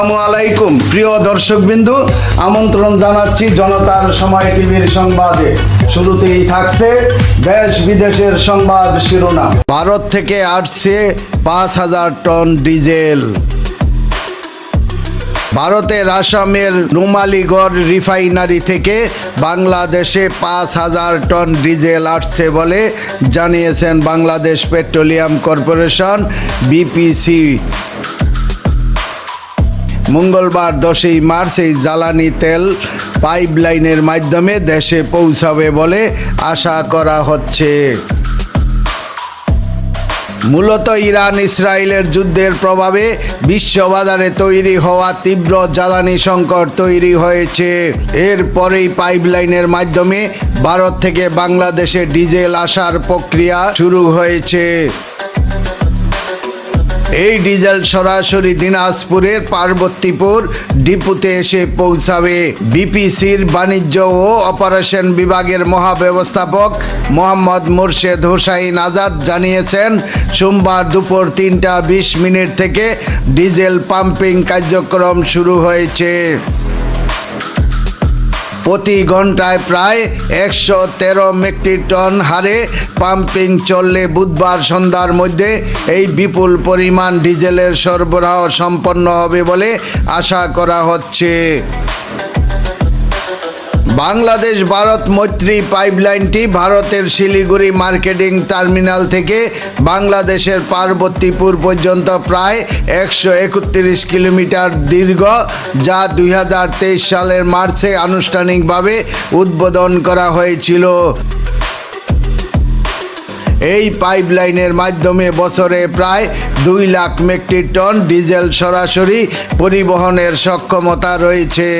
আসসালামু আলাইকুম প্রিয় দর্শকবিন্দু, আমন্ত্রণ জানাচ্ছি জনতার সময় টিভির সংবাদে। শুরুতেই থাকছে দেশ বিদেশের সংবাদ শিরোনাম। ভারত থেকে আসছে ৫,০০০ টন ডিজেল। ভারতের আসামের নুমালীগড় রিফাইনারি থেকে বাংলাদেশে ৫,০০০ টন ডিজেল আসছে বলে জানিয়েছেন বাংলাদেশ পেট্রোলিয়াম কর্পোরেশন বিপিসি। মঙ্গলবার ১০ই মার্চ এই জ্বালানি তেল পাইপলাইনের মাধ্যমে দেশে পৌঁছাবে বলে আশা করা হচ্ছে। মূলত ইরান ইসরায়েলের যুদ্ধের প্রভাবে বিশ্ববাজারে তৈরি হওয়া তীব্র জ্বালানি সংকট তৈরি হয়েছে। এরপরেই পাইপলাইনের মাধ্যমে ভারত থেকে বাংলাদেশে ডিজেল আসার প্রক্রিয়া শুরু হয়েছে। এই ডিজেল সরাসরি দিনাজপুরের পার্বতীপুর ডিপুতে এসে পৌঁছাবে। বিপিসির বাণিজ্য ও অপারেশন বিভাগের মহাব্যবস্থাপক মোহাম্মদ মোর্শেদ হোসাইন আজাদ জানিয়েছেন, সোমবার দুপুর ৩টা ২০ থেকে ডিজেল পাম্পিং কার্যক্রম শুরু হয়েছে। প্রতি ঘন্টায় প্রায় ১১৩ মেট্রিক টন হারে পাম্পিং চললে বুধবার সন্ধ্যার মধ্যে এই বিপুল পরিমাণ ডিজেলের সরবরাহ সম্পন্ন হবে বলে আশা করা হচ্ছে। বাংলাদেশ ভারত মৈত্রী পাইপলাইনটি ভারতের শিলিগুড়ি মার্কেটিং টার্মিনাল থেকে বাংলাদেশের পার্বতীপুর পর্যন্ত প্রায় ১৩১ কিলোমিটার দীর্ঘ, যা ২০২৩ সালের মার্চে আনুষ্ঠানিকভাবে উদ্বোধন করা হয়েছিল। এই পাইপলাইনের মাধ্যমে বছরে প্রায় ২ লাখ মেট্রিক টন ডিজেল সরাসরি পরিবহনের সক্ষমতা রয়েছে।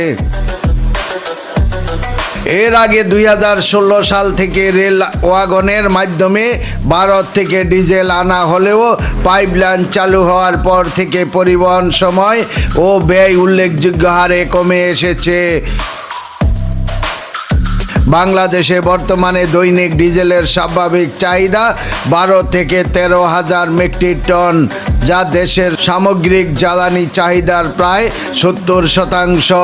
এর আগে ২০১৬ সাল থেকে রেল ওয়াগনের মাধ্যমে ভারত থেকে ডিজেল আনা হলেও পাইপলাইন চালু হওয়ার পর থেকে পরিবহন সময় ও ব্যয় উল্লেখযোগ্য হারে কমে এসেছে। বাংলাদেশে বর্তমানে দৈনিক ডিজেলের স্বাভাবিক চাহিদা ১২ থেকে ১৩,০০০ মেট্রিক টন, যা দেশের সামগ্রিক জ্বালানি চাহিদার প্রায় ৭০%।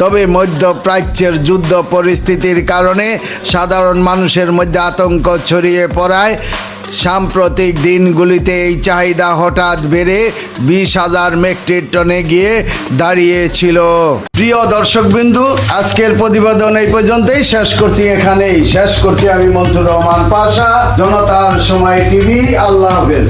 তবে মধ্যপ্রাচ্যের যুদ্ধ পরিস্থিতির কারণে সাধারণ মানুষের মধ্যে আতঙ্ক ছড়িয়ে পড়ায় সাম্প্রতিক দিনগুলিতে এই চাহিদা হঠাৎ বেড়ে ২০,০০০ মেট্রিক টনে গিয়ে দাঁড়িয়েছিল। প্রিয় দর্শকবিন্দু, আজকের প্রতিবেদন এই পর্যন্তই শেষ করছি আমি মনসুর রহমান পাশা, জনতার সময় টিভি। আল্লাহ হাফেজ।